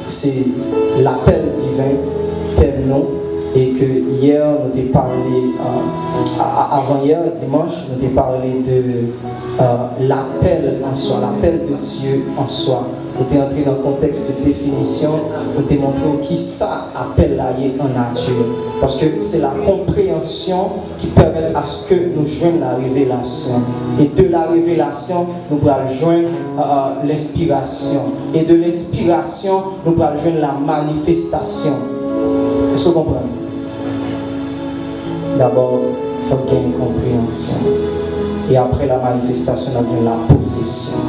c'est l'appel divin, tel nom, et que hier, nous avons parlé, avant-hier, dimanche, nous avons parlé de l'appel en soi, l'appel de Dieu en soi. Nous sommes entrés dans le contexte de définition, nous avons montré qui ça appelle là en nature. Parce que c'est la compréhension qui permet à ce que nous joignions la révélation. Et de la révélation, nous pourrons joindre l'inspiration. Et de l'inspiration, nous pourrons joindre la manifestation. Est-ce que vous comprenez? D'abord, il faut qu'il y ait une compréhension. Et après la manifestation, nous avons la possession.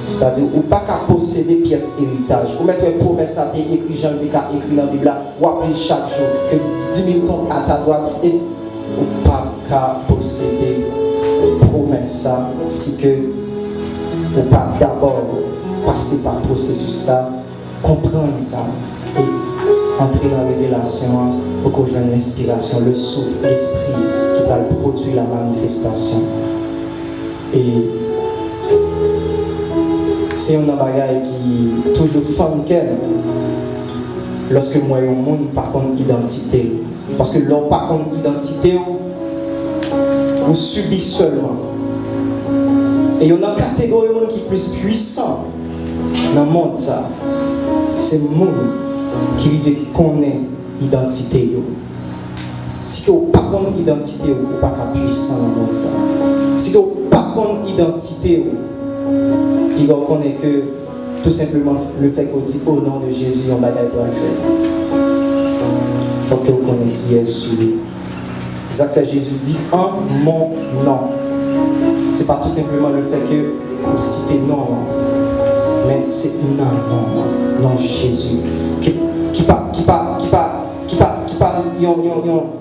C'est-à-dire, ou pas qu'à posséder pièces héritage. Vous mettez une promesse là, écrit Jean, écrit dans la Bible, ou appelez chaque jour que 10 000 tombent à ta droite, et ou pas qu'à posséder promesse ça, si que ou pas d'abord passer par le processus ça, comprendre ça, et entrer dans la révélation pour qu'on joigne l'inspiration, le souffle, l'esprit qui va produire la manifestation. Et c'est un bagage qui toujours fun qu'elle lorsque moi un monde par contre identité parce que l'on par contre identité vous subit seulement et il y a une catégorie de monde qui est plus puissant dans le monde ça c'est le monde qui veut connaître l'identité si vous n'avez pas contre l'identité vous n'êtes pas puissant dans le monde ça si vous n'avez pas contre l'identité qui reconnaît que tout simplement le fait qu'on dit au nom de Jésus, on va le faire. Il faut que vous connaissiez qui est celui. C'est ça que Jésus dit en mon nom. Ce n'est pas tout simplement le fait que vous citez non, mais c'est non Jésus. Qui pas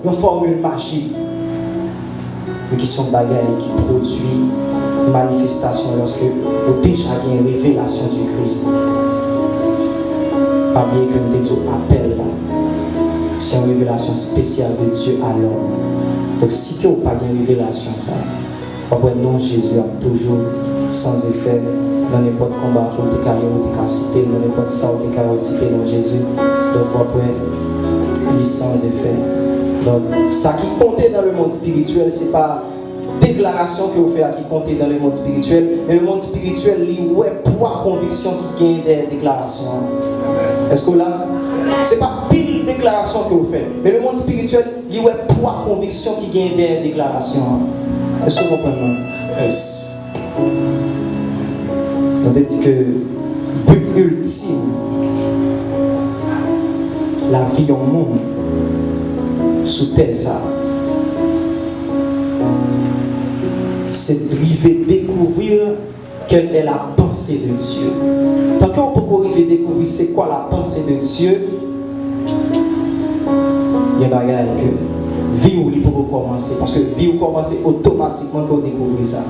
une formule magique, mais qui sont bagailles qui produit manifestation lorsque vous déjà avez une révélation du Christ. Pas bien que nous disons appel là. C'est une révélation spéciale de Dieu à l'homme. Donc si vous n'avez pas une révélation ça, après non Jésus a toujours sans effet dans n'importe combat que vous avez cité, dans n'importe ça vous avez cité dans Jésus. Donc après il est sans effet. Donc ça qui comptait dans le monde spirituel, c'est pas déclaration que vous faites qui compte dans le monde spirituel, mais le monde spirituel, il y a trois convictions qui gagnent des déclarations. Est-ce que là, c'est pas pile déclaration que vous faites, mais le monde spirituel, il y a trois convictions qui gagnent des déclarations. Est-ce que vous comprenez? Yes. On dit que le but ultime, la vie au monde, sous terre ça. C'est de découvrir quelle est la pensée de Dieu. Tant qu'on peut arriver à découvrir c'est quoi la pensée de Dieu, il y a des bagages que vie ou pour commencer. Parce que vie ou commencer automatiquement quand on découvre ça.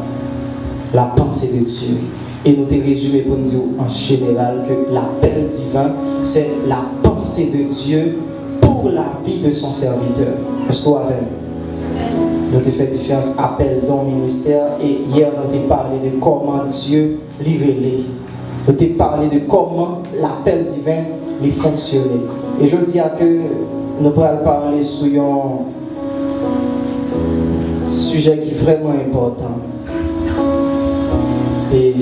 La pensée de Dieu. Et nous te résumé pour nous dire en général que l'appel divin, c'est la pensée de Dieu pour la vie de son serviteur. Est-ce qu'on avait? Nous avons fait différents appels dans le ministère et hier nous avons parlé de comment Dieu lui relève. Nous avons parlé de comment l'appel divin lui fonctionnait. Et je dis que nous pourrons parler sur un sujet qui est vraiment important. Et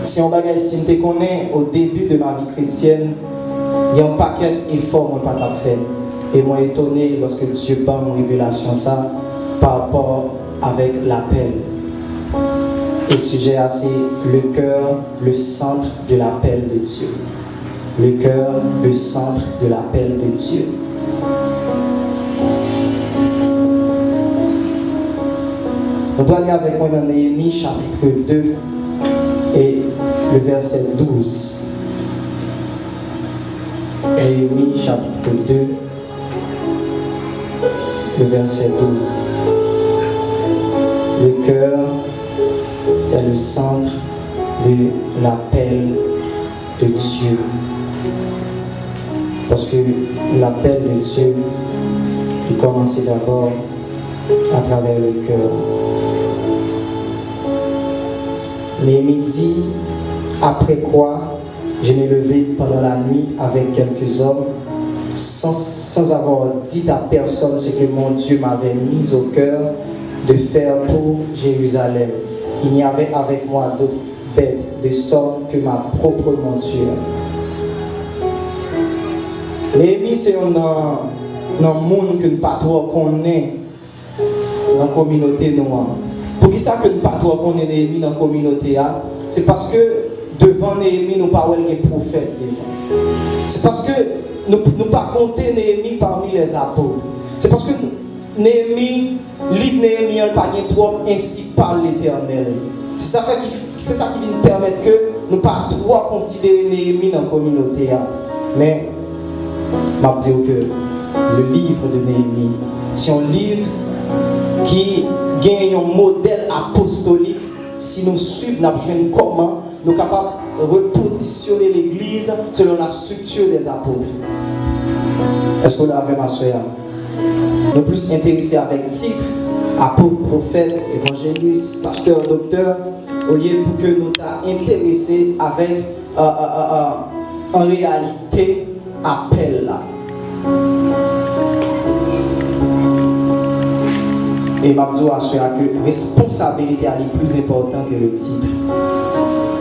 si on regarde, si on te connaît au début de ma vie chrétienne, il y a un paquet d'efforts que je n'ai pas fait. Et moi étonné lorsque Dieu bat mon révélation ça. Par rapport avec l'appel. Et le sujet c'est le cœur, le centre de l'appel de Dieu. Le cœur, le centre de l'appel de Dieu. On doit aller avec moi dans Néhémie chapitre 2 et le verset 12. Néhémie chapitre 2, le verset 12. Le cœur, c'est le centre de l'appel de Dieu. Parce que l'appel de Dieu, il commence d'abord à travers le cœur. Néhémie dit, après quoi Je m'ai levé pendant la nuit avec quelques hommes, sans avoir dit à personne ce que mon Dieu m'avait mis au cœur de faire pour Jérusalem. Il n'y avait avec moi d'autres bêtes de somme que ma propre monture. Néhémie, c'est un monde que nous ne pas trop connaître dans la communauté noire. Pour qui ça que nous ne pas trop connaître Néhémie dans la communauté, c'est parce que devant Néhémie, nous parlons des prophètes. C'est parce que nous ne pas compter Néhémie parmi les apôtres. C'est parce que Néhémie, livre Néhémie, n'a pas trop ainsi par l'Éternel. C'est ça qui vient nous permettre que nous ne pas trop considérer Néhémie dans la communauté. Mais je vais dire que le livre de Néhémie, c'est un livre qui gagne un modèle apostolique. Si nous suivons, nous avons comment nous sommes capables de repositionner l'Église selon la structure des apôtres. Est-ce que vous l'avez, ma soeur? Nous plus intéressés avec titre, apôtre, prophète, évangéliste, pasteur, docteur, au lieu pour que nous soyons intéressés avec en réalité appel là. Et ma dis à que responsabilité est plus importante que le titre.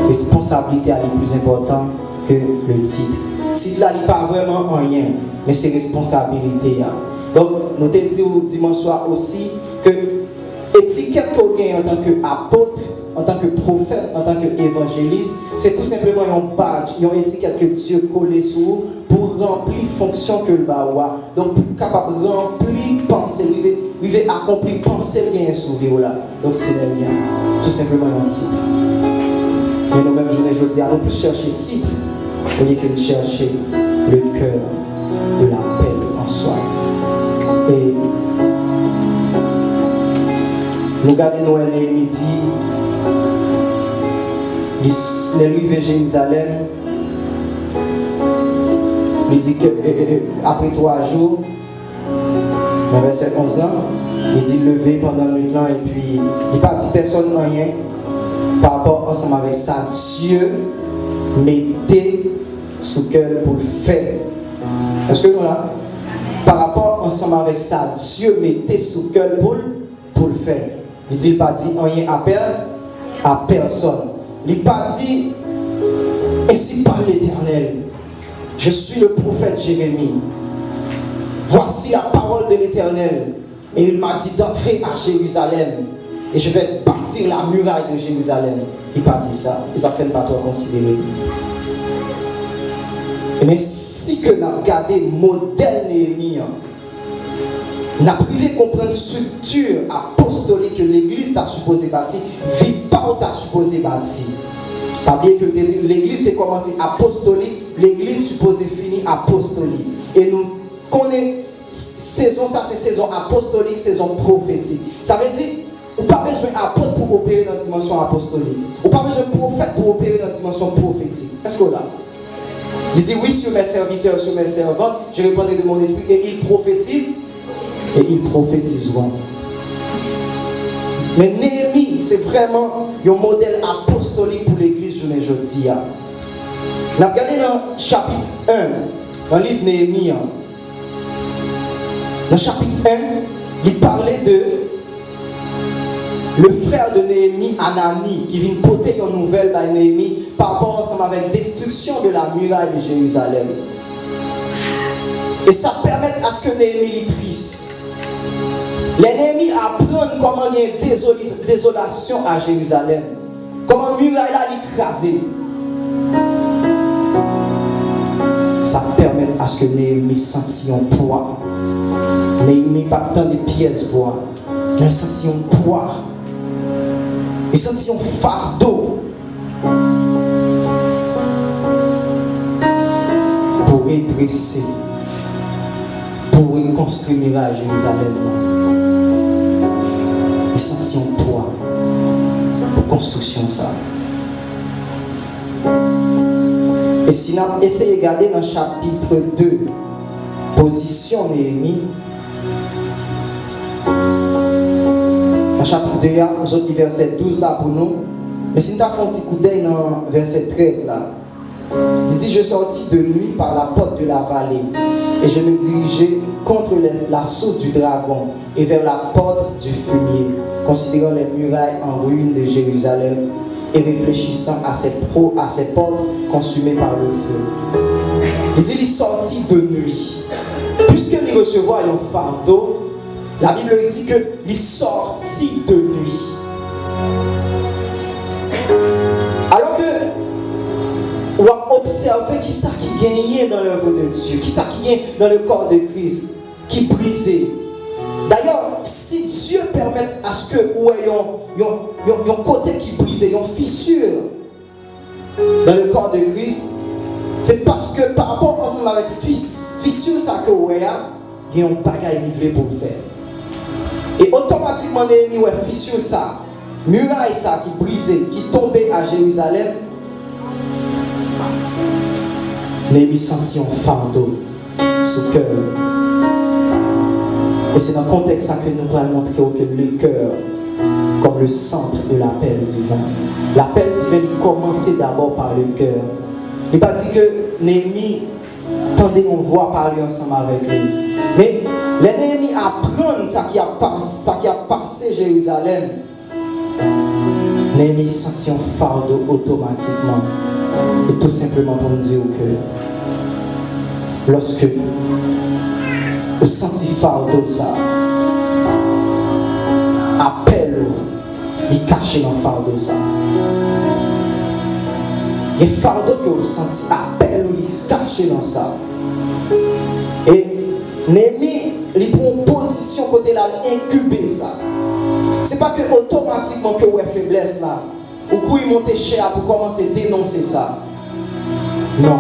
Responsabilité est plus importante que le titre. Titre là n'est pas vraiment rien, mais c'est responsabilité. Donc nous te disons dimanche soir aussi que étiquette qu'on gagne en tant qu'apôtre, en tant que prophète, en tant qu'évangéliste, c'est tout simplement un badge, une étiquette que Dieu colle sur vous pour remplir fonction que le baoua. Donc pour capable remplir penser, il veut accomplir penser le gain sur vous là. Donc c'est le lien, tout simplement un titre. Mais nous-mêmes, je dis, nous plus chercher titre au lieu que de chercher le cœur de la paix en soi. Et nous gardons Noël et midi, les lui vers Jérusalem, il dit que après 3 jours, dans verset 11 ans, il dit lever pendant le nuit et puis il n'y a pas dit personne rien par rapport ensemble avec ça. Dieu mettez sous cœur pour le faire. Est-ce que nous là? Par rapport ensemble avec ça, Dieu mettez sous cœur pour le faire. Il dit, il n'a pas dit rien à personne. Il n'a pas dit, ainsi parle l'Éternel. Je suis le prophète Jérémie. Voici la parole de l'Éternel. Et il m'a dit d'entrer à Jérusalem. Et je vais bâtir la muraille de Jérusalem. Il n'a pas dit ça. Ils n'ont pas trop considéré. Mais si que nous avons regardé le modèle Néhémie, nous avons privé comprendre la structure apostolique que l'Église a supposé bâtir, vie pas où a supposé bâtir. Pas bien que l'Église a commencé apostolique, l'Église supposée finir apostolique. Et nous connaissons saison, ça c'est saison apostolique, saison prophétique. Ça veut dire, on n'a pas besoin d'apôtre pour opérer dans la dimension apostolique. On n'a pas besoin de prophète pour opérer dans la dimension prophétique. Est-ce que là? Il dit oui sur mes serviteurs, sur mes servants, je répondrai de mon esprit et ils prophétisent et ils prophétiseront. Mais Néhémie, c'est vraiment un modèle apostolique pour l'église, je ne dis pas. On a regardé dans le chapitre 1, dans le livre Néhémie. Dans le chapitre 1, il parlait de le frère de Néhémie, Anani, qui vient porter une nouvelle à Néhémie par rapport ensemble avec la destruction de la muraille de Jérusalem. Et ça permet à ce que Néhémie est triste. Les Néhémie apprennent comment il y a une désolation à Jérusalem. Comment la muraille est écrasée. Ça permet à ce que Néhémie sentit un poids. Néhémie pas tant des pièces voix, mais il sentit un poids. Il sentit un fardeau pour redresser, pour reconstruire la muraille à Jérusalem. Il sentit un poids pour construction ça. Et si on essaie de regarder dans le chapitre 2, position Néhémie, dans le chapitre 2, nous avons verset 12 là pour nous. Mais si nous avons un petit coup d'œil dans verset 13 là, Il dit, je sortis de nuit par la porte de la vallée et je me dirigeais contre la source du dragon et vers la porte du fumier, considérant les murailles en ruine de Jérusalem et réfléchissant à ces portes consumées par le feu. Il dit, il sortit de nuit. Puisqu'il recevait un fardeau, la Bible dit qu'il sortit de nuit. Alors que on va observer qui ça qui gagnait dans l'œuvre de Dieu, qui ça qui gagne dans le corps de Christ, qui brisait. D'ailleurs, si Dieu permet à ce que vous ayez un côté qui brisait, une fissure dans le corps de Christ, c'est parce que par rapport ensemble avec fissure ça que vous avez, il y a un bagage livré pour faire. Et automatiquement, l'ennemi ouais fissure ça, muraille ça qui brisait, qui tombait à Jérusalem. Néhémie sentit un fardeau sous le cœur. Et c'est dans le contexte ça que nous allons montrer que le cœur, comme le centre de l'appel divin. L'appel divin, il commençait d'abord par le cœur. Il n'a pas dit que Néhémie tendait on voit parler ensemble avec lui. Mais les Néhémie apprennent ça qui a passé Jérusalem. Néhémie sentit un fardeau automatiquement. Et tout simplement pour nous dire que lorsque vous sentez fardeau ça, appelle il cache dans fardeau ça. Et fardeau que vous sentez, appelle il cache dans ça. Et Néhémie, il prend une position côté là, incuber ça. C'est pas que automatiquement que vous avez faiblesse là. Ou coup il monte cher pour commencer à dénoncer ça. Non.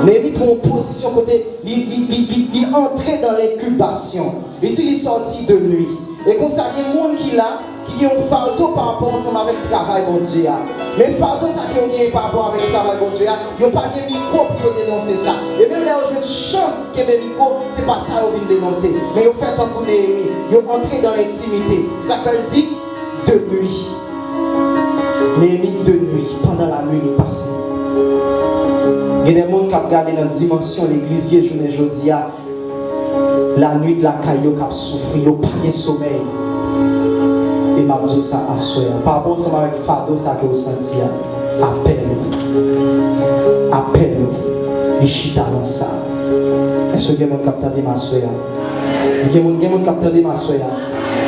Mais il prend une position côté, il entrait dans l'incubation. Il dit il est sorti de nuit. Et comme ça, il y a des gens qui là, qui ont un fardeau par rapport ensemble avec le travail bon Dieu. Mais le fardeau ça qui ont gagné par rapport avec le travail bon Dieu, ils n'ont pas de micro pour dénoncer ça. Et même là où j'ai une chance que mes micros, c'est pas ça qu'ils viennent dénoncer. Mais ils ont fait un coup Néhémie. Ils ont entré dans l'intimité. Ça veut dire de nuit. Néhémie de nuit, pendant la nuit, il passe. Il y a des gens qui ont regardé dans la dimension de l'église, aujourd'hui, la nuit de la caillou qui a souffert, ils n'ont pas de sommeil. Et m'a dit ça à soi. Par rapport à avec le fardeau ça que vous sentez, appelle, il chita dans ça. Est-ce que vous avez capté ma soeur? Il y a des gens qui ont capté ma soeur.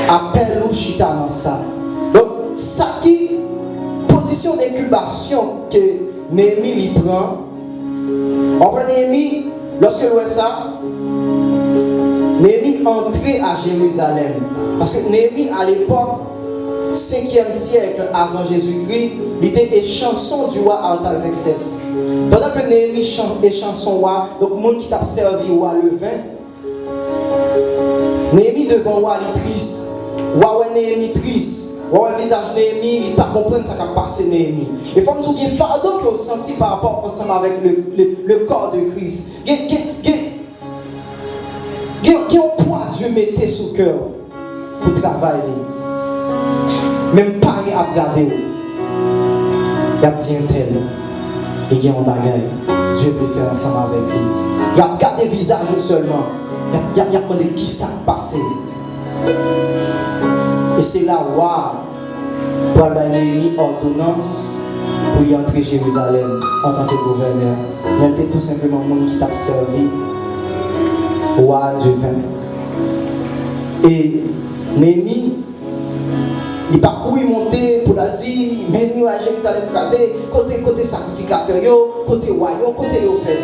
Appelle ou chita dans ça. Donc, ça qui position d'incubation que Néhémie lui prend. On prend Néhémie, lorsque l'on voit ça, Néhémie entrait à Jérusalem. Parce que Néhémie, à l'époque, 5e siècle avant Jésus-Christ, il était chanson du roi Artaxerxès. Pendant que Néhémie chante chanson roi, donc le monde qui t'a servi roi le vin, Néhémie devant roi il triste. Roi Néhémie triste. Roi visage Néhémie, il ne pas comprendre ce qui a passé Néhémie. Il faut nous dire fardeau que vous sentez par rapport ensemble avec le corps de Christ. Il y a un poids Dieu mettait sous le cœur pour travailler. Même pas à regarder. Il y a dit un tel. Il y a un bagage. Dieu peut faire ensemble avec lui. Il y a regardé le visage seulement. Il y a demandé qui ça passé. Et c'est là où pour Néhémie ordonnance pour y entrer Jérusalem en tant que gouverneur. Mais c'était tout simplement le monde qui t'a servi. Roi du vin. Et Néhémie, il parcourt, il montait pour la dire, même nous à Jérusalem, côté sacrificateur, côté roi, côté au fait.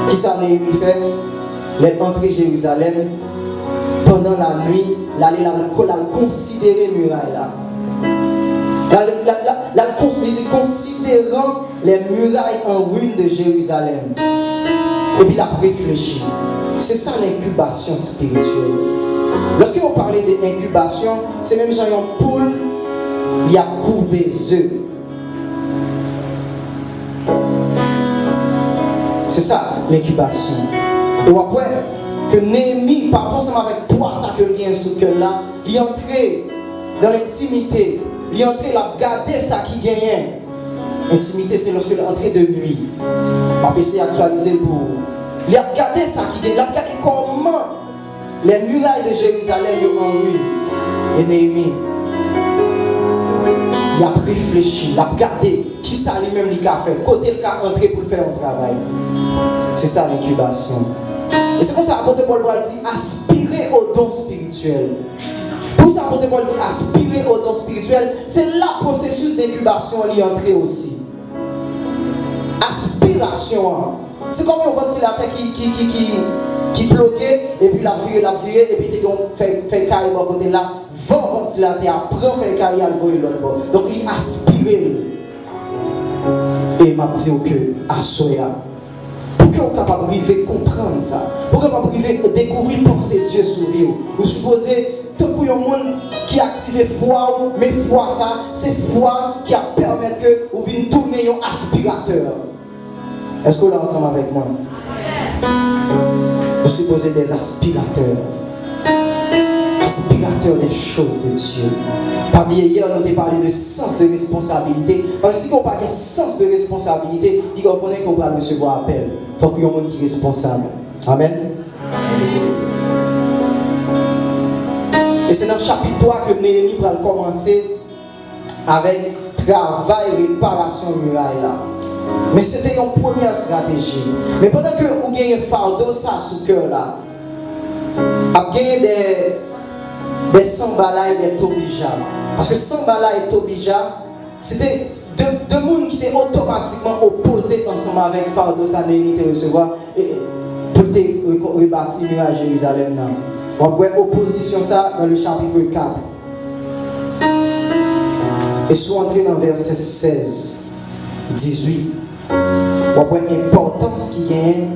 Qui ça Néhémie fait? Il est entré Jérusalem pendant la nuit, l'aller la considérer muraille là. Considérant les murailles en ruine de Jérusalem. Et puis il a réfléchi. C'est ça l'incubation spirituelle. Lorsque vous parlez d'incubation, c'est même genre une poule, il a couvé les œufs. C'est ça l'incubation. Et après, que Néhémie, par rapport avec toi, ça que vient sous le cœur là, il est entré dans l'intimité, il est entré là, regarder ça qui gagne. Intimité, c'est lorsque l'entrée de nuit. Ma PC actualisé pour. Il a regardé ça qui est. Il a regardé comment les murailles de Jérusalem sont en ruine. Et Néhémie, il a réfléchi, il a regardé qui ça lui-même lui a fait, côté le cas entrer pour faire un travail. C'est ça l'incubation. Et c'est pour ça que Paul dit aspirer au don spirituel. Pour ça que Paul dit aspirer au don spirituel, c'est le processus d'incubation qui est entré aussi. Aspiration. C'est comme un ventilateur qui bloquait et puis la virée et puis tu fait le carré de côté là, vent ventilateur, prend fait le carré à l'autre bord. Donc il aspire. Et m'a dit que à Soya, pour que vous capable de comprendre ça, pour que vous capable de découvrir penser Dieu sur vous, vous supposez tant qu'il y a un monde qui active foi, mais foi ça, c'est foi qui a permis que vous veniez tourner un aspirateur. Est-ce que vous êtes ensemble avec moi? Vous supposez des aspirateurs. Aspirateurs des choses de Dieu. Parmi hier, on a parlé de sens de responsabilité. Parce que si on parle de sens de responsabilité, il faut reconnaître qu'on va recevoir appel. Il faut qu'il y ait un monde qui est responsable. Amen. Et c'est dans le chapitre 3 que Néhémie va commencer avec travail et réparation muraille là. Mais c'était une première stratégie. Mais pendant que vous gagnez un fardeau ça sous cœur là, vous gagnez des Sambala et des Tobija. Parce que Sambala et Tobija, c'était deux mondes qui étaient automatiquement opposés ensemble avec fardeau ça Néhémie de recevoir pour te rebâtir à Jérusalem. On voit opposition ça dans le chapitre 4. Et soit entré dans verset 16, 18. On voit l'importance qui gagne,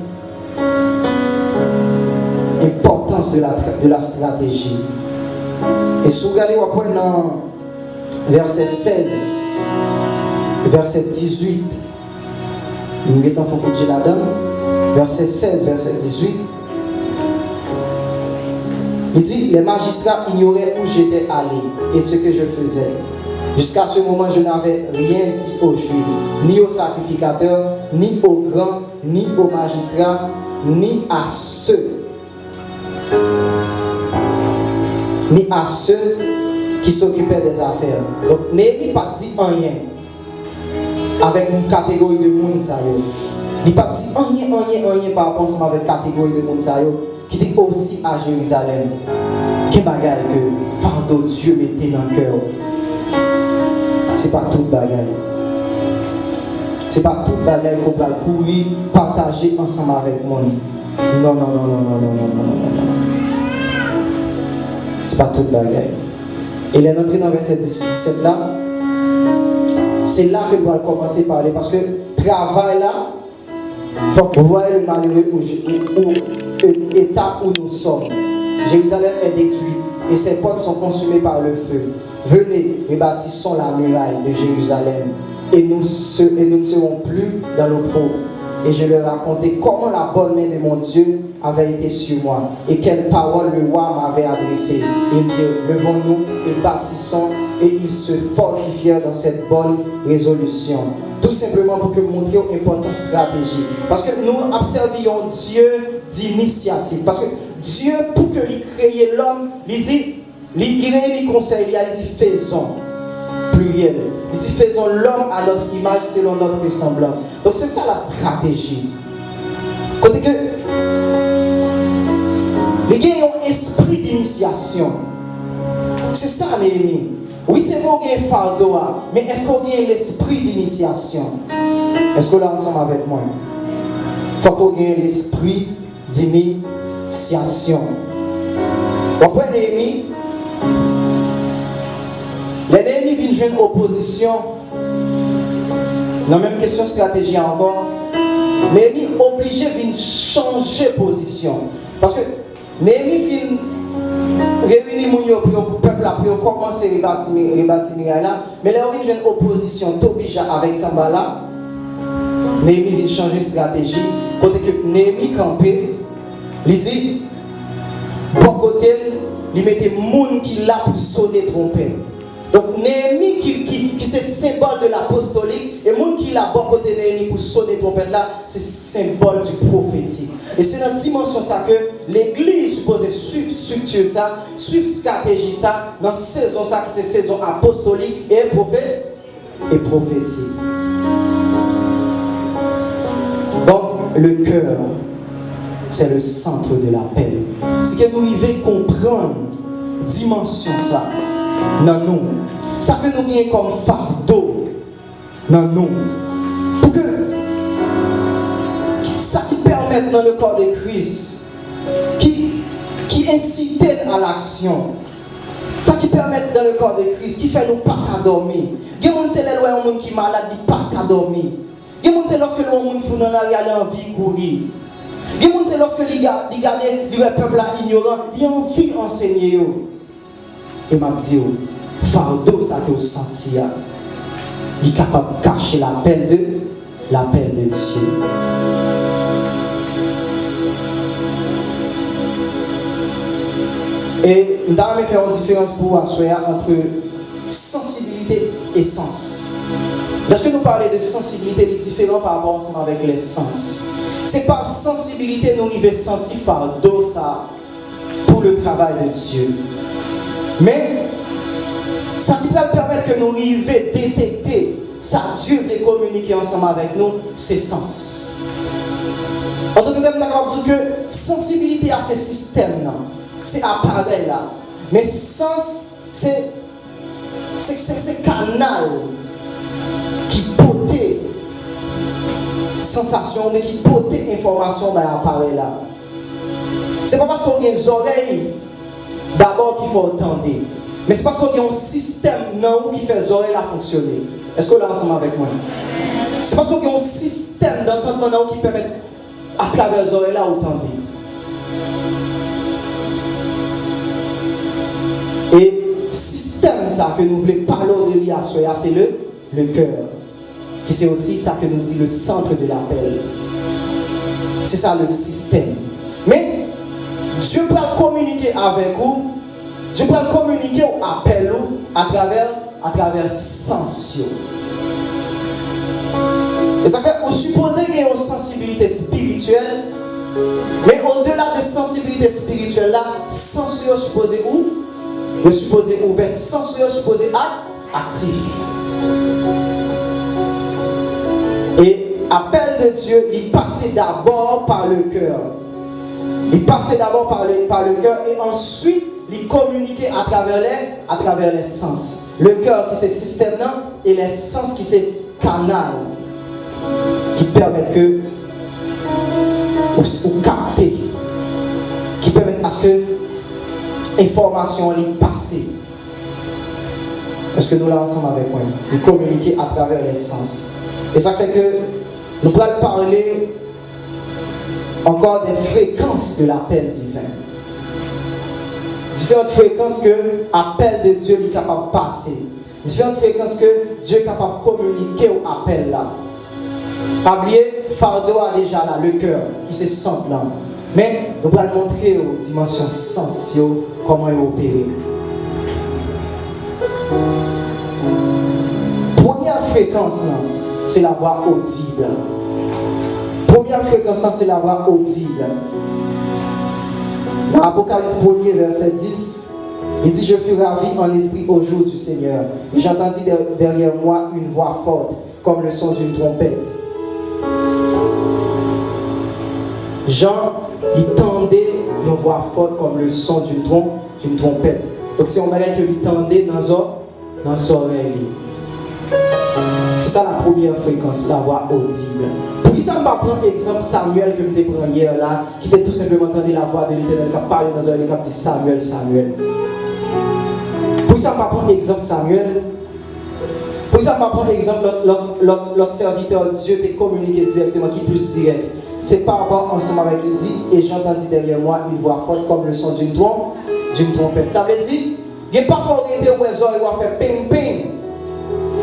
l'importance de la stratégie. Et si vous regardez, on voit dans verset 16, verset 18, nous mettons focus la dame, verset 16, verset 18. Il dit, les magistrats ignoraient où j'étais allé et ce que je faisais. Jusqu'à ce moment, je n'avais rien dit aux Juifs, ni aux sacrificateurs, ni aux grands, ni aux magistrats, ni à ceux qui s'occupaient des affaires. Donc, Néhémie n'a pas dit rien avec une catégorie de monde. Il n'a pas dit rien par rapport à la catégorie de monde qui était aussi à Jérusalem. Quel bagage que fardeau Dieu mettait dans le cœur. C'est pas tout bagage. C'est pas tout bagage qu'on va courir, partager ensemble avec moi. Non. C'est pas tout bagage. Et il est entré dans verset 17 là. C'est là que nous allons commencer à parler. Parce que travail là, il faut que vous voyez le malheureux l'état où nous sommes. Jérusalem est détruite et ses portes sont consumées par le feu. Venez, rebâtissons la muraille de Jérusalem et nous ne serons plus dans l'opprobre. Et je leur racontais comment la bonne main de mon Dieu avait été sur moi et quelles paroles le roi m'avait adressées. Ils dirent, levons-nous et bâtissons, et ils se fortifièrent dans cette bonne résolution. Tout simplement pour que montrer une importante stratégie. Parce que nous observions Dieu d'initiative. Parce que Dieu, pour que il crée l'homme, il dit, il réunit conseil, il dit faisons, pluriel. Il dit faisons l'homme à notre image selon notre ressemblance. Donc c'est ça la stratégie. Côté que les gars ont un esprit d'initiation. C'est ça Néhémie. Oui, c'est vrai qu'il y a un fardeau, mais est-ce qu'on a l'esprit d'initiation? Est-ce qu'on est ensemble avec moi? Il faut qu'on ait l'esprit d'initiation. Après Néhémie, les Néhémie viennent jouer une opposition. La même question stratégie encore. Néhémie obligé de changer de position. Parce que Néhémie vient réunir le peuple pour commencer à rebâtir là. Mais là, il y a une opposition. Tobija avec Sambala. Néhémie vient changer de stratégie. Côté que Néhémie campé, il dit, bon côté, il mettait monde qui l'a pour sonner trompette. Donc Néhémie qui c'est symbole de l'apostolique et monde qui l'a bon côté Néhémie pour sonner trompette là, c'est symbole du prophétique. Et c'est dans cette dimension ça que l'église supposée suivre structure ça, suivre stratégie ça dans saison ça qui c'est saison apostolique et prophétique. Donc le cœur c'est le centre de l'appel. C'est que nous devons comprendre dimension ça dans nous. Ça que nous avons comme fardeau dans nous. Pour que ça qui permet dans le corps de Christ, qui incite à l'action, ça qui permet dans le corps de Christ, qui fait nous pas qu'à dormir. Il y a des gens qui sont malades, qui pas qu'à dormir. Il y a des gens lorsque nous sommes dans la réalité envie de courir. Il y a des gens lorsque ils regardent le peuple ignorant, ils ont envie d'enseigner. Et m'a dit, fardeau ça que vous sentez, il est capable de cacher l'appel de Dieu. Et nous allons faire une différence pour asseoir entre sensibilité et sens. Lorsque nous parlons de sensibilité, il est différent par rapport ensemble avec les sens. C'est par sensibilité nous devons sentir fardeau ça pour le travail de Dieu. Mais ça qui va permettre que nous arrivions à détecter ça Dieu veut communiquer ensemble avec nous, c'est sens. En tout cas, nous avons dit que sensibilité à ces systèmes, c'est appareil là. Mais sens, c'est canal qui porte sensation, mais qui porte information dans l'appareil là. C'est pas parce qu'on a des oreilles d'abord qu'il faut entendre. Mais c'est parce qu'il y a un système qui fait les oreilles à fonctionner. Est-ce que vous êtes ensemble avec moi? C'est parce qu'il y a un système d'entendement qui permet à travers les oreilles là d'entendre. Et système ça que nous voulons parler de lui à soi, c'est le cœur. Qui c'est aussi ça que nous dit le centre de l'appel. C'est ça le système. Mais Dieu peut communiquer avec vous. Dieu peut communiquer ou appeler à travers sens. Et ça fait, vous supposez qu'il y a une sensibilité spirituelle, mais au-delà de sensibilité spirituelle là, sens est supposé où? Vous supposez ouvert, sens est supposé actif. Et appel de Dieu, il passe d'abord par le cœur. Il passe d'abord par le cœur et ensuite il communique à travers les sens. Le cœur qui c'est système là et les sens qui c'est canal qui permettent que vous capter, qui permettent à ce que l'information est passée. Est-ce que nous l'avons ensemble avec moi? Il communique à travers les sens. Et ça fait que nous pourrons parler encore des fréquences de l'appel divin. Différentes fréquences que l'appel de Dieu est capable de passer. Différentes fréquences que Dieu est capable de communiquer au appel là. Pas oublier, fardeau a déjà là, le cœur qui se sent là. Mais nous allons montrer aux dimensions sensuelles comment il opère. Première fréquence, c'est la voix audible. Première fréquence, c'est la voix audible. Dans Apocalypse 1er, verset 10, il dit: je fus ravi en esprit au jour du Seigneur. Et j'entendis derrière moi une voix forte, comme le son d'une trompette. Jean, il tendait une voix forte comme le son d'une trompette. Donc c'est un bagage que lui tendait dans son oreille. C'est ça la première fréquence, la voix audible. Pour ça, on va prendre l'exemple Samuel que je pris hier là, qui était tout simplement entendu la voix de l'Éternel qui a parlé dans un qui a dit Samuel, Samuel. Pour ça, on va prendre l'exemple Samuel. Pour ça, on va prendre l'exemple l'autre serviteur Dieu t'a communiqué directement, qui est plus direct. C'est par rapport ensemble avec lui dit, et j'entendis derrière moi une voix forte comme le son d'une trompette. Ça veut dire, il n'y a pas forcément où les oreilles vont faire ping ping.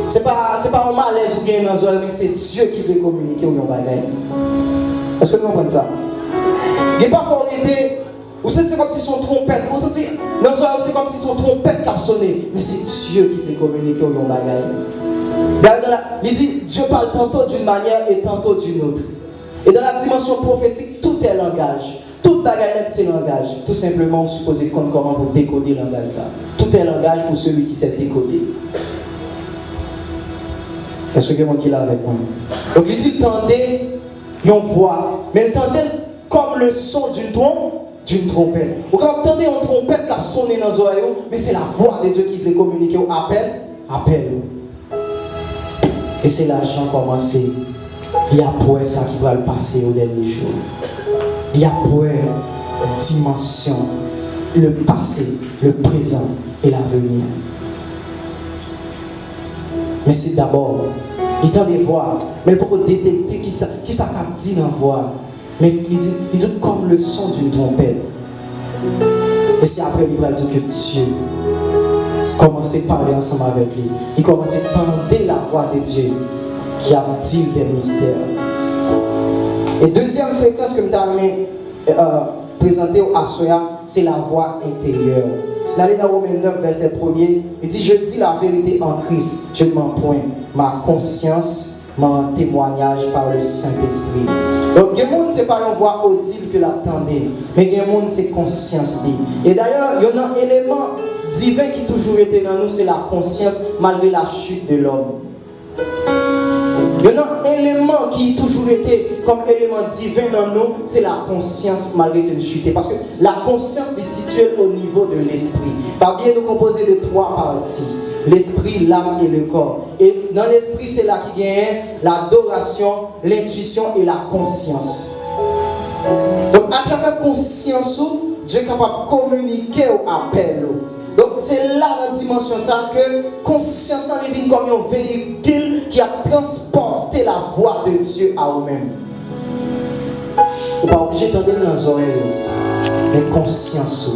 C'est pas un malaise ou bien dans les oreilles, mais c'est Dieu qui veut communiquer ou yon bagay. Est-ce que vous comprenez ça? Il n'y a pas forcément Ou c'est comme si son trompette, ou c'est comme si son trompette qui a sonné. Mais c'est Dieu qui fait communiquer au bagaille. Il dit, Dieu parle tantôt d'une manière et tantôt d'une autre. Et dans la dimension prophétique, tout est langage. Tout bagaille net, c'est langage. Tout simplement, on suppose comment pour décoder le langage ça. Tout est langage pour celui qui sait décoder. Est-ce que quelqu'un qui est là avec moi? Donc il dit, tendez, on voit. Mais il tendait comme le son d'une trompette. Ou quand vous entendez une trompette qui a sonné dans les oreilles, mais c'est la voix de Dieu qui veut communiquer au appel. Et c'est là que j'ai commencé. Il y a pour ça qui va le passer au dernier jour. Il y a pour dimension, le passé, le présent et l'avenir. Mais c'est d'abord, il tend des voix, mais pour détecter qui ça dit dans la voix. Mais il dit comme le son d'une trompette. Et c'est après il va dire que Dieu commence à parler ensemble avec lui. Il commence à tendre la voix de Dieu qui a dit des mystères. Et deuxième fréquence que je présenter à Soya, c'est la voix intérieure. Si allez dans Romains 9, verset 1er, il dit, je dis la vérité en Christ, je ne mens point. Ma conscience m'en témoignage par le Saint-Esprit. Donc, il y a des gens, ce n'est pas une voix audible que l'attendait, mais il y a des gens, c'est conscience. Et d'ailleurs, il y a un élément divin qui toujours été dans nous, c'est la conscience malgré la chute de l'homme. Il y a un élément qui a toujours été comme élément divin dans nous, c'est la conscience malgré qu'elle chute. Parce que la conscience est située au niveau de l'esprit. Par bien nous composé de 3 parties. L'esprit, l'âme et le corps. Et dans l'esprit, c'est là qu'il y a l'adoration, l'intuition et la conscience. Donc à travers la conscience, Dieu est capable de communiquer au appel. Donc c'est là dans la dimension ça que conscience dans les vies comme un véhicule qui a transporté la voix de Dieu à vous-même. Vous n'êtes pas obligé d'entendre dans les oreilles, mais conscience.